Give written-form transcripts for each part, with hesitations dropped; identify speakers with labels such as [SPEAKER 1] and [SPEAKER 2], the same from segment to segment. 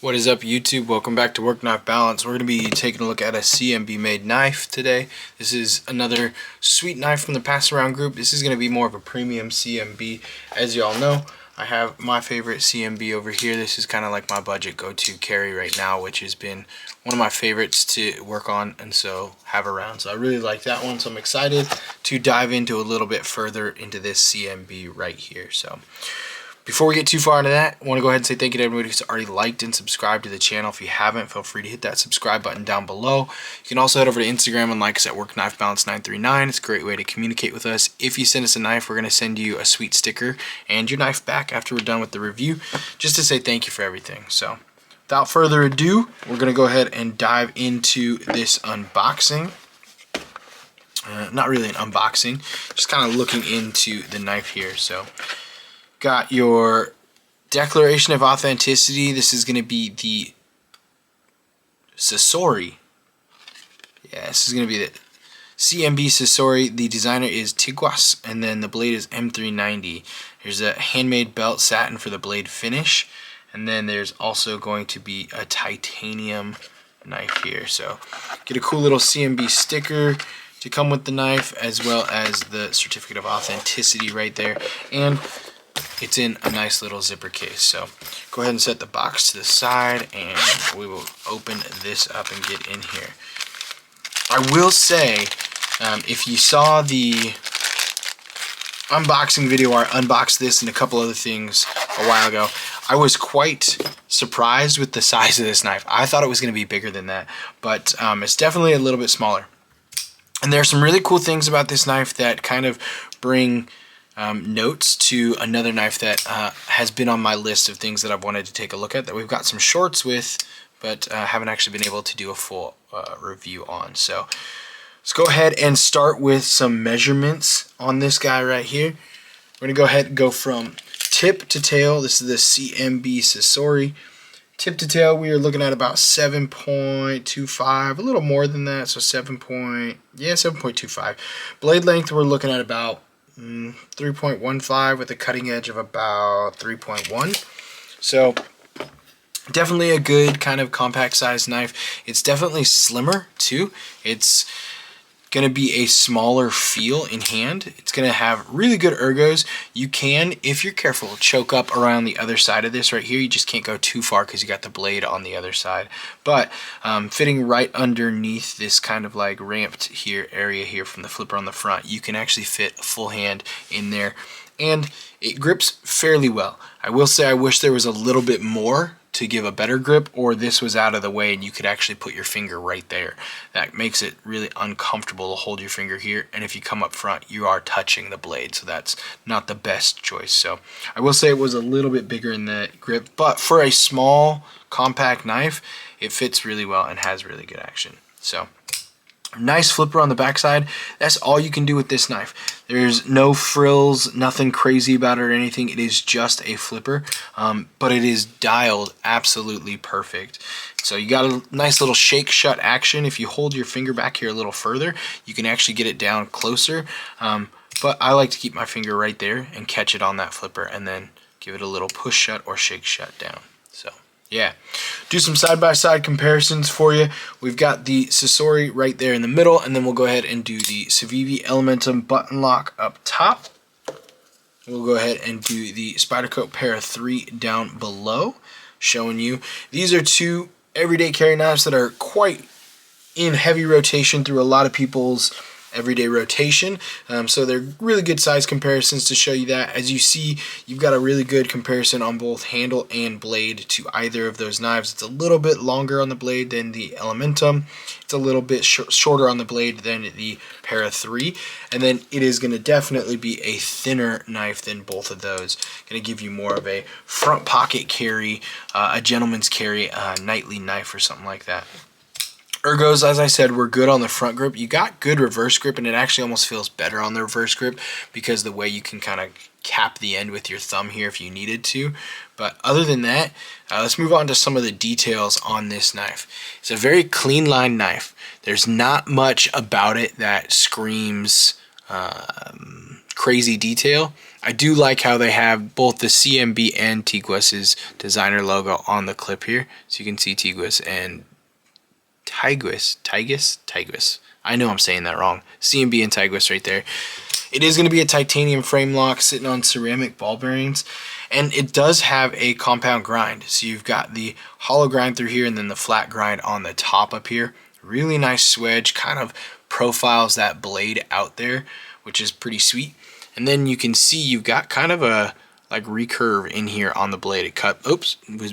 [SPEAKER 1] What is up, YouTube? Welcome back to Work Knife Balance. We're going to be taking a look at a CMB made knife today. This is another sweet knife from the Pass Around group. This is going to be more of a premium CMB. As you all know, I have my favorite CMB over here. This is kind of like my budget go-to carry right now, which has been one of my favorites to work on and so have around. So I really like that one, so I'm excited to dive into a little bit further into this CMB right here. So before we get too far into that, I want to go ahead and say thank you to everybody who's already liked and subscribed to the channel. If you haven't, feel free to hit that subscribe button down below. You can also head over to Instagram and like us at WorkKnifeBalance939. It's a great way to communicate with us. If you send us a knife, we're going to send you a sweet sticker and your knife back after we're done with the review, just to say thank you for everything. So without further ado, we're going to go ahead and dive into this unboxing. Not really an unboxing, just kind of looking into the knife here. So got your declaration of authenticity. This is going to be the Sasori. Yeah, this is going to be the CMB Sasori. The designer is Tiguas, and then the blade is M390. There's a handmade belt satin for the blade finish, and then there's also going to be a titanium knife here. So get a cool little CMB sticker to come with the knife, as well as the certificate of authenticity right there, and it's in a nice little zipper case. So go ahead and set the box to the side and we will open this up and get in here. I will say, if you saw the unboxing video where I unboxed this and a couple other things a while ago, I was quite surprised with the size of this knife. I thought it was going to be bigger than that, but it's definitely a little bit smaller. And there are some really cool things about this knife that kind of bring notes to another knife that has been on my list of things that I've wanted to take a look at, that we've got some shorts with, but haven't actually been able to do a full review on. So let's go ahead and start with some measurements on this guy right here. We're going to go ahead and go from tip to tail. This is the CMB Sasori. Tip to tail, we are looking at about 7.25, a little more than that, so 7.25. Blade length, we're looking at about 3.15 with a cutting edge of about 3.1. So definitely a good kind of compact size knife. It's definitely slimmer too. It's going to be a smaller feel in hand. It's going to have really good ergos. You can, if you're careful, choke up around the other side of this right here. You just can't go too far because you got the blade on the other side. But fitting right underneath this kind of like ramped here area here from the flipper on the front, you can actually fit a full hand in there, and it grips fairly well. I will say I wish there was a little bit more to give a better grip, or this was out of the way and you could actually put your finger right there. That makes it really uncomfortable to hold your finger here, and if you come up front you are touching the blade, so that's not the best choice. So I will say it was a little bit bigger in the grip, but for a small compact knife it fits really well and has really good action. So nice flipper on the backside. That's all you can do with this knife. There's no frills, nothing crazy about it or anything. It is just a flipper, but it is dialed absolutely perfect. So you got a nice little shake shut action. If you hold your finger back here a little further, you can actually get it down closer. But I like to keep my finger right there and catch it on that flipper and then give it a little push shut or shake shut down. So yeah, do some side-by-side comparisons for you. We've got the Sasori right there in the middle, and then we'll go ahead and do the Civivi Elementum button lock up top. We'll go ahead and do the Spyderco Para 3 down below, showing you. These are two everyday carry knives that are quite in heavy rotation through a lot of people's everyday rotation, so they're really good size comparisons to show you that. As you see, you've got a really good comparison on both handle and blade to either of those knives. It's a little bit longer on the blade than the Elementum. It's a little bit shorter on the blade than the Para 3, and then it is going to definitely be a thinner knife than both of those. Going to give you more of a front pocket carry, a gentleman's carry, nightly knife or something like that. Ergos, as I said, were good on the front grip. You got good reverse grip, and it actually almost feels better on the reverse grip because the way you can kind of cap the end with your thumb here if you needed to. But other than that, let's move on to some of the details on this knife. It's a very clean line knife. There's not much about it that screams crazy detail. I do like how they have both the CMB and Tiguis's designer logo on the clip here. So you can see Tiguis and Tiguis. I know I'm saying that wrong. CMB and Tiguis right there. It is going to be a titanium frame lock sitting on ceramic ball bearings, and it does have a compound grind. So you've got the hollow grind through here and then the flat grind on the top up here. Really nice swedge, kind of profiles that blade out there, which is pretty sweet. And then you can see you've got kind of a like recurve in here on the blade.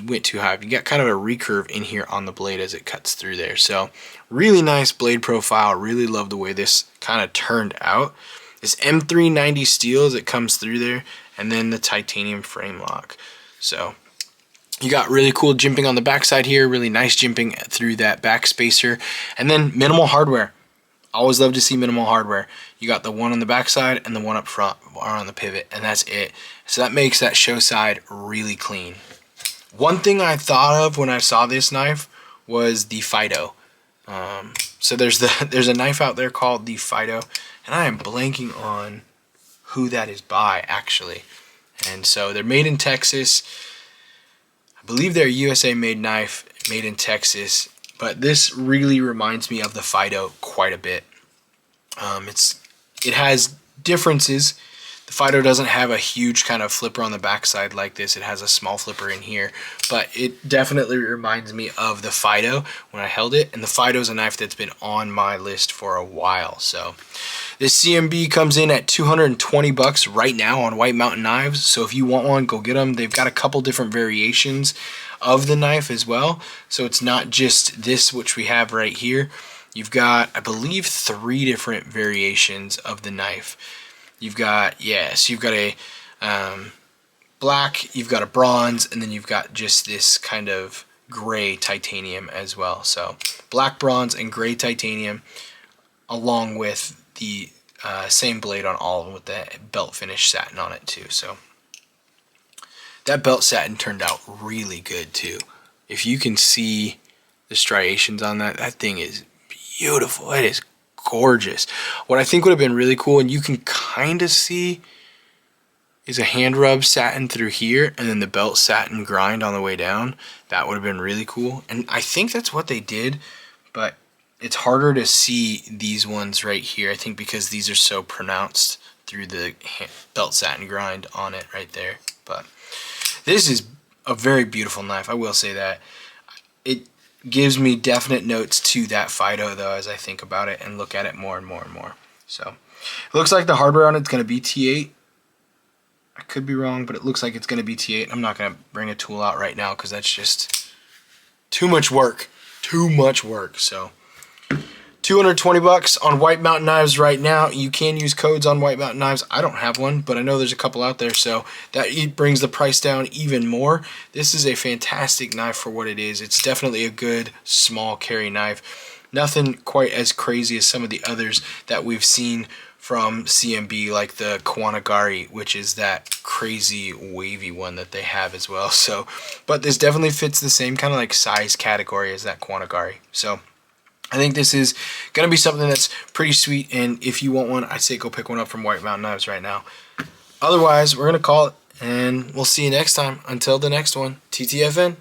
[SPEAKER 1] Went too high. You got kind of a recurve in here on the blade as it cuts through there. So really nice blade profile. Really love the way this kind of turned out. This M390 steel as it comes through there, and then the titanium frame lock. So you got really cool jimping on the backside here, really nice jimping through that back spacer, and then minimal hardware. Always love to see minimal hardware. You got the one on the backside and the one up front are on the pivot, and that's it. So that makes that show side really clean. One thing I thought of when I saw this knife was the Fido. So there's a knife out there called the Fido, and I am blanking on who that is by actually. And so they're made in Texas. I believe they're a USA made knife, made in Texas, but this really reminds me of the Fido quite a bit. It has differences. The Fido doesn't have a huge kind of flipper on the backside like this. It has a small flipper in here, but it definitely reminds me of the Fido when I held it. And the Fido is a knife that's been on my list for a while. So this CMB comes in at $220 right now on White Mountain Knives. So if you want one, go get them. They've got a couple different variations of the knife as well. So it's not just this, which we have right here. You've got, I believe, 3 different variations of the knife. You've got, so you've got a black, you've got a bronze, and then you've got just this kind of gray titanium as well. So black, bronze, and gray titanium, along with the same blade on all of them with the belt finish satin on it too. So that belt satin turned out really good too. If you can see the striations on that, that thing is beautiful. It is gorgeous. What I think would have been really cool, and you can kind of see, is a hand rub satin through here and then the belt satin grind on the way down. That would have been really cool. And I think that's what they did, but it's harder to see these ones right here, I think, because these are so pronounced through the belt satin grind on it right there. But this is a very beautiful knife, I will say that. It gives me definite notes to that Fido though as I think about it and look at it more and more and more. So it looks like the hardware on it's going to be T8. I could be wrong, but it looks like it's going to be T8. I'm not going to bring a tool out right now because that's just too much work. So $220 on White Mountain Knives right now. You can use codes on White Mountain Knives. I don't have one, but I know there's a couple out there, so that brings the price down even more. This is a fantastic knife for what it is. It's definitely a good small carry knife. Nothing quite as crazy as some of the others that we've seen from CMB, like the Kawanagari, which is that crazy wavy one that they have as well. So, but this definitely fits the same kind of like size category as that Kawanagari. So I think this is going to be something that's pretty sweet, and if you want one, I'd say go pick one up from White Mountain Knives right now. Otherwise, we're going to call it, and we'll see you next time. Until the next one, TTFN.